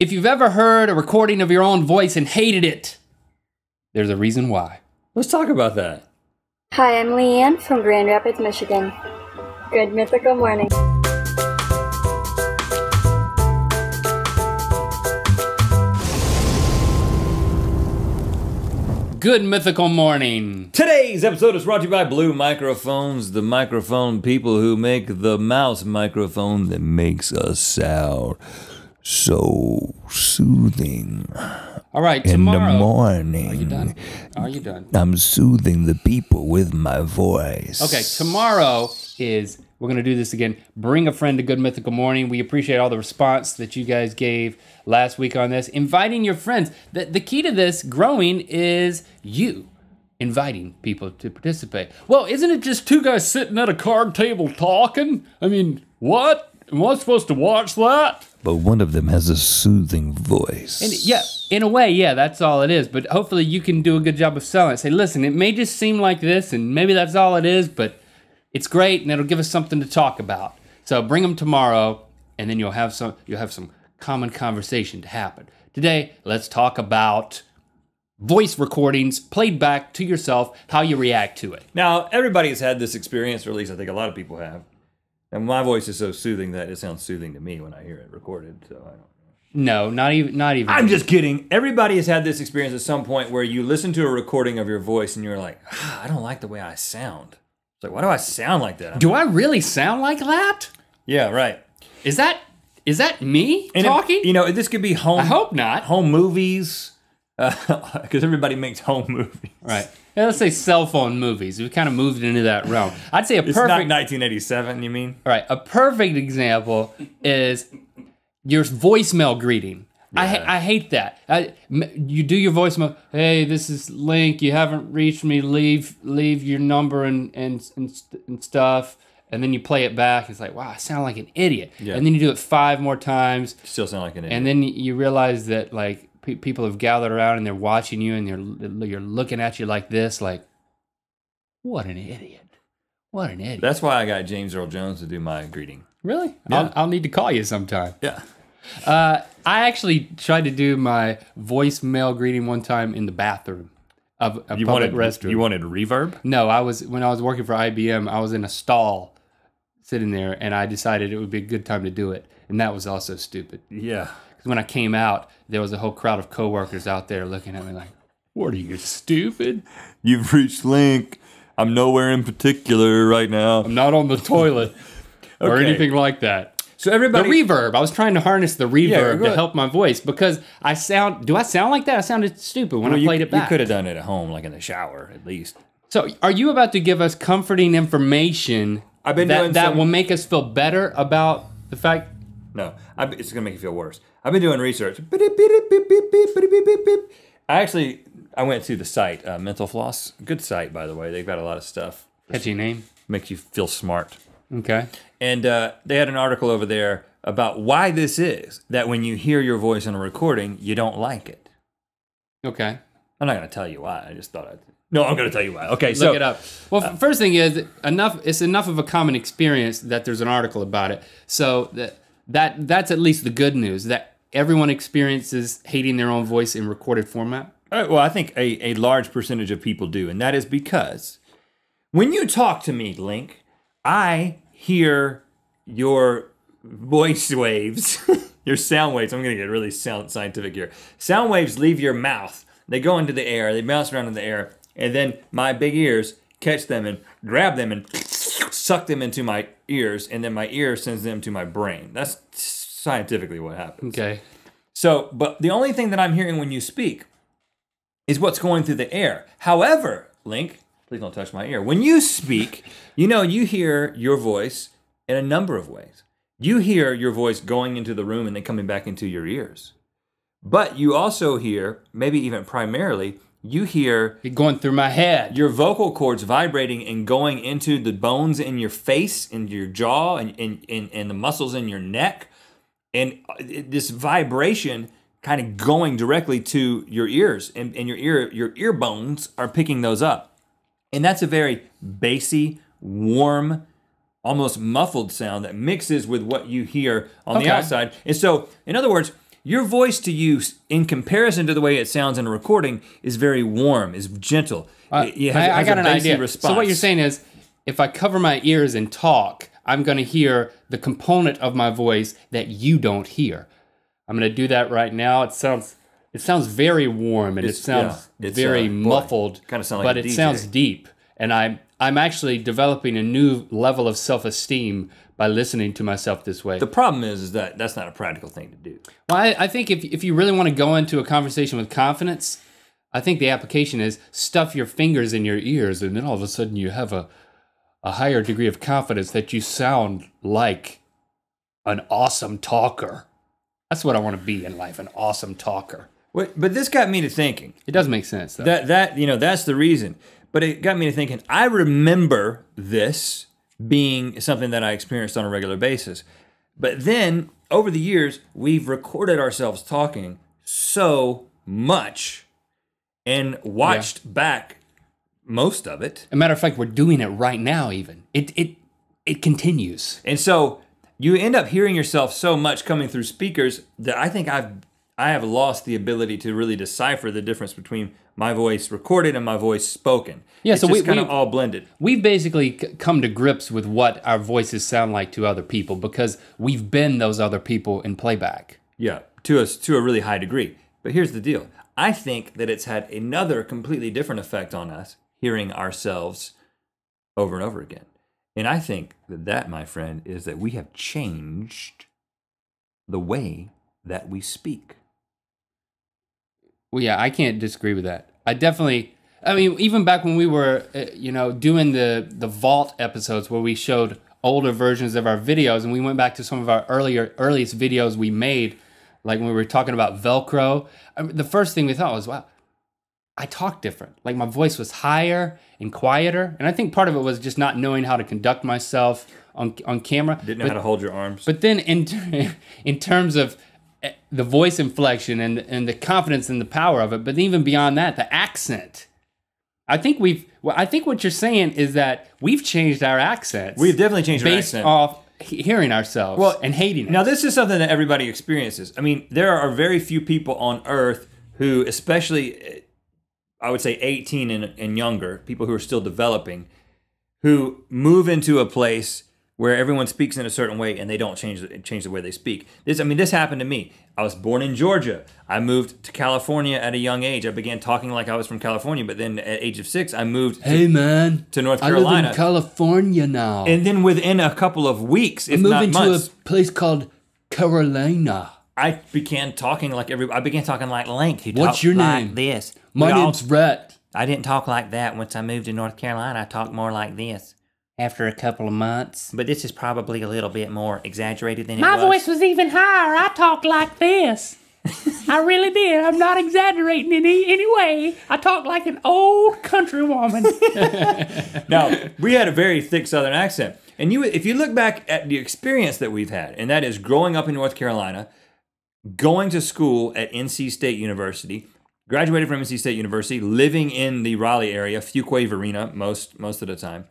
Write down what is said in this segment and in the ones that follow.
If you've ever heard a recording of your own voice and hated it, there's a reason why. Let's talk about that. Hi, I'm Leanne from Grand Rapids, Michigan. Good mythical morning. Good mythical morning. Today's episode is brought to you by Blue Microphones, the microphone people who make the mouse microphone that makes us sound so soothing. All right, In tomorrow. the morning. Are you done? Are you done? I'm soothing the people with my voice. Okay, tomorrow is, we're going to do this again. Bring a friend to Good Mythical Morning. We appreciate all the response that you guys gave last week on this. Inviting your friends. The key to this growing is you inviting people to participate. Well, isn't it just two guys sitting at a card table talking? I mean, what? Am I supposed to watch that? But one of them has a soothing voice. And yeah, in a way, yeah, that's all it is. But hopefully you can do a good job of selling it. Say, listen, it may just seem like this, and maybe that's all it is, but it's great, and it'll give us something to talk about. So bring them tomorrow, and then you'll have some common conversation to happen. Today, let's talk about voice recordings played back to yourself, how you react to it. Now, everybody's had this experience, or at least I think a lot of people have. And my voice is so soothing that it sounds soothing to me when I hear it recorded, so I don't know. No, not even. I'm just kidding. Everybody has had this experience at some point where you listen to a recording of your voice and you're like, I don't like the way I sound. It's like, why do I sound like that? Do I really sound like that? Yeah, right. Is that me talking? This could be home. I hope not. Home movies, because everybody makes home movies. Right. Yeah, let's say cell phone movies. We've kind of moved into that realm. I'd say It's not 1987, you mean? All right, a perfect example is your voicemail greeting. Yeah. I hate that. You do your voicemail. Hey, this is Link. You haven't reached me. Leave your number and stuff. And then you play it back. It's like, wow, I sound like an idiot. Yeah. And then you do it 5 more times. Still sound like an idiot. And then you realize that like people have gathered around and they're watching you and you're looking at you like this, like, what an idiot. What an idiot. That's why I got James Earl Jones to do my greeting. Really? Yeah. I'll need to call you sometime. Yeah. I actually tried to do my voicemail greeting one time in the bathroom of a public restroom. You wanted reverb? No, when I was working for IBM, I was in a stall sitting there, and I decided it would be a good time to do it, and that was also stupid. Yeah. Because when I came out, there was a whole crowd of coworkers out there looking at me like, "What are you, stupid? You've reached Link. I'm nowhere in particular right now. I'm not on the toilet or Okay. anything like that." So everybody... The reverb. I was trying to harness the reverb go to ahead. help my voice because do I sound like that? I sounded stupid when I played it back. You could have done it at home, like in the shower, at least. So are you about to give us comforting information that will make us feel better about the fact? No, it's going to make you feel worse. I've been doing research. I went to the site, Mental Floss. Good site, by the way. They've got a lot of stuff. Catchy name. Makes you feel smart. Okay. And they had an article over there about why this is, that when you hear your voice in a recording, you don't like it. Okay. I'm not going to tell you why. I just thought I'd... No, I'm going to tell you why. Okay, Look it up. Well, first thing is, it's enough of a common experience that there's an article about it. So that's at least the good news, that everyone experiences hating their own voice in recorded format. Well, I think a large percentage of people do, and that is because when you talk to me, Link, I hear your voice waves, your sound waves. I'm going to get really scientific here. Sound waves leave your mouth. They go into the air. They bounce around in the air. And then my big ears catch them and grab them and suck them into my ears. And then my ear sends them to my brain. That's scientifically what happens. Okay. So, but the only thing that I'm hearing when you speak is what's going through the air. However, Link, please don't touch my ear. When you speak, you hear your voice in a number of ways. You hear your voice going into the room and then coming back into your ears. But you also hear, maybe even primarily, you hear... You're going through my head. Your vocal cords vibrating and going into the bones in your face, and your jaw, and the muscles in your neck. And this vibration kind of going directly to your ears. And your ear bones are picking those up. And that's a very bassy, warm, almost muffled sound that mixes with what you hear on the outside. And so, in other words, Your voice to you, in comparison to the way it sounds in a recording, is very warm, is gentle. I got an idea. Response. So what you're saying is, if I cover my ears and talk, I'm going to hear the component of my voice that you don't hear. I'm going to do that right now. It sounds very warm, and it sounds very muffled. Kind of sound like but a DJ. It sounds deep, and I'm actually developing a new level of self-esteem by listening to myself this way. The problem is that that's not a practical thing to do. Well, I think if you really want to go into a conversation with confidence, I think the application is stuff your fingers in your ears, and then all of a sudden you have a higher degree of confidence that you sound like an awesome talker. That's what I want to be in life, an awesome talker. But this got me to thinking. It does make sense, though. That's the reason. But it got me to thinking, I remember this being something that I experienced on a regular basis. But then, over the years, we've recorded ourselves talking so much and watched back most of it. As a matter of fact, we're doing it right now even. It continues. And so you end up hearing yourself so much coming through speakers that I think I have lost the ability to really decipher the difference between my voice recorded and my voice spoken. Yeah, it's so just kind of all blended. We've basically come to grips with what our voices sound like to other people because we've been those other people in playback. Yeah, to a really high degree. But here's the deal. I think that it's had another completely different effect on us, hearing ourselves over and over again. And I think that, my friend, is that we have changed the way that we speak. Well, yeah, I can't disagree with that. I mean, even back when we were, doing the Vault episodes where we showed older versions of our videos, and we went back to some of our earliest videos we made, like when we were talking about Velcro, the first thing we thought was, wow, I talk different. Like my voice was higher and quieter, and I think part of it was just not knowing how to conduct myself on camera. Didn't know how to hold your arms. But then in terms of the voice inflection and the confidence and the power of it, but even beyond that, the accent. I think what you're saying is that we've changed our accents. We've definitely changed our accent. Based off hearing ourselves and hating it. Now, this is something that everybody experiences. I mean, there are very few people on Earth who, especially, I would say 18 and younger, people who are still developing, who move into a place where everyone speaks in a certain way and they don't change the way they speak. This happened to me. I was born in Georgia. I moved to California at a young age. I began talking like I was from California, but then at age of 6, I moved to North Carolina. I live in California now. And then within a couple of weeks, if not months, I'm moving to a place called Carolina. I began talking like everybody. I began talking like Link. What's your name? Like this. My name's Rhett. I didn't talk like that once I moved to North Carolina. I talked more like this. After a couple of months. But this is probably a little bit more exaggerated than it My was. voice was even higher. I talked like this. I really did. I'm not exaggerating in any way. I talk like an old country woman. Now, we had a very thick Southern accent. And if you look back at the experience that we've had, and that is growing up in North Carolina, going to school at NC State University, graduated from NC State University, living in the Raleigh area, Fuquay Varina most of the time,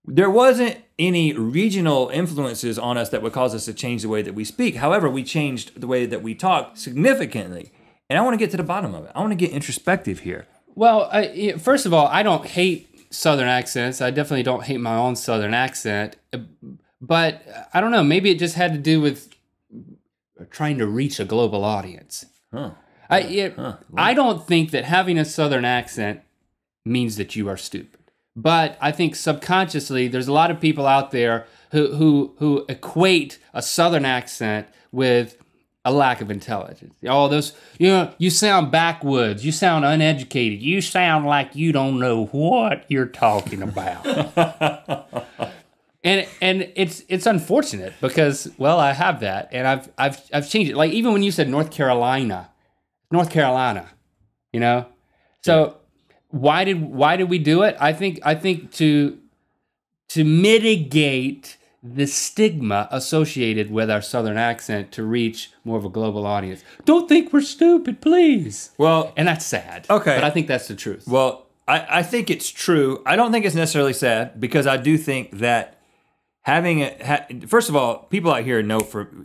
there wasn't any regional influences on us that would cause us to change the way that we speak. However, we changed the way that we talk significantly. And I want to get to the bottom of it. I want to get introspective here. Well, first of all, I don't hate Southern accents. I definitely don't hate my own Southern accent. But I don't know, maybe it just had to do with trying to reach a global audience. I don't think that having a Southern accent means that you are stupid. But I think subconsciously, there's a lot of people out there who equate a Southern accent with a lack of intelligence. Oh, you sound backwoods. You sound uneducated. You sound like you don't know what you're talking about. and it's unfortunate because, well, I have that, and I've changed it. Like even when you said North Carolina, you know, so. Why did we do it? I think to mitigate the stigma associated with our Southern accent to reach more of a global audience. Don't think we're stupid, please. Well, and that's sad. Okay, but I think that's the truth. Well, I think it's true. I don't think it's necessarily sad because I do think that First of all, people out here know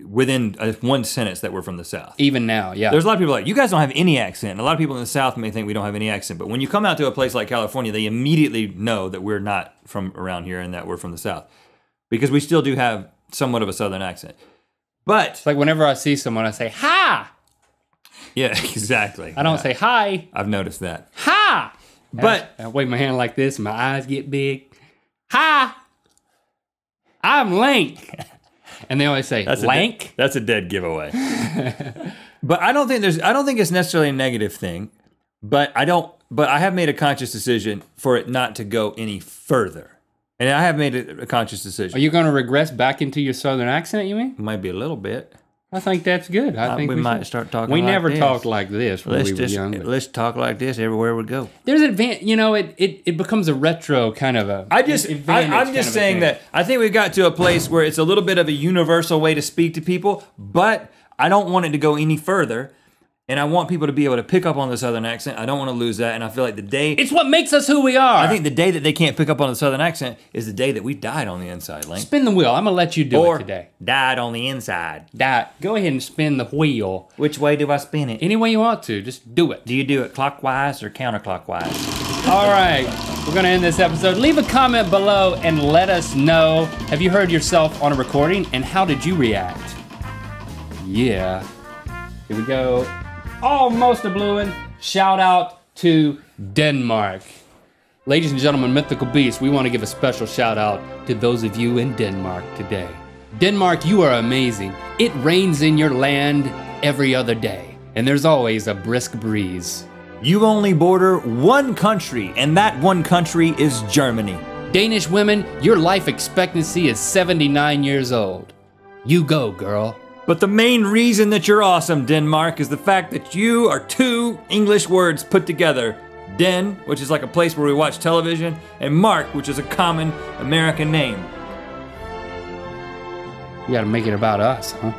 within one sentence that we're from the South. Even now, yeah. There's a lot of people like, you guys don't have any accent. And a lot of people in the South may think we don't have any accent. But when you come out to a place like California, they immediately know that we're not from around here and that we're from the South. Because we still do have somewhat of a Southern accent. But it's like whenever I see someone, I say, ha! Yeah, exactly. I don't say hi. I've noticed that. Ha! But I wave my hand like this and my eyes get big. Ha! I'm Link. And they always say, Lank? That's a dead giveaway. But I don't think it's necessarily a negative thing, but I have made a conscious decision for it not to go any further. And I have made a conscious decision. Are you going to regress back into your Southern accent, you mean? Might be a little bit. I think that's good. I think we might start talking We like never this. Talked like this when we were young. Let's talk like this everywhere we go. There's an advantage, it becomes a retro kind of a I'm just saying that I think we got to a place where it's a little bit of a universal way to speak to people, but I don't want it to go any further. And I want people to be able to pick up on the Southern accent. I don't want to lose that. And I feel like the day... It's what makes us who we are. I think the day that they can't pick up on the Southern accent is the day that we died on the inside, Link. Spin the wheel. I'm going to let you do it today. Died on the inside. Go ahead and spin the wheel. Which way do I spin it? Any way you want to. Just do it. Do you do it clockwise or counterclockwise? All right. We're going to end this episode. Leave a comment below and let us know. Have you heard yourself on a recording? And how did you react? Yeah. Here we go. Almost a blue one. Shout out to Denmark. Ladies and gentlemen, Mythical Beasts, we want to give a special shout out to those of you in Denmark today. Denmark, you are amazing. It rains in your land every other day, and there's always a brisk breeze. You only border one country, and that one country is Germany. Danish women, your life expectancy is 79 years old. You go, girl. But the main reason that you're awesome, Denmark, is the fact that you are two English words put together. Den, which is like a place where we watch television, and Mark, which is a common American name. You gotta make it about us, huh?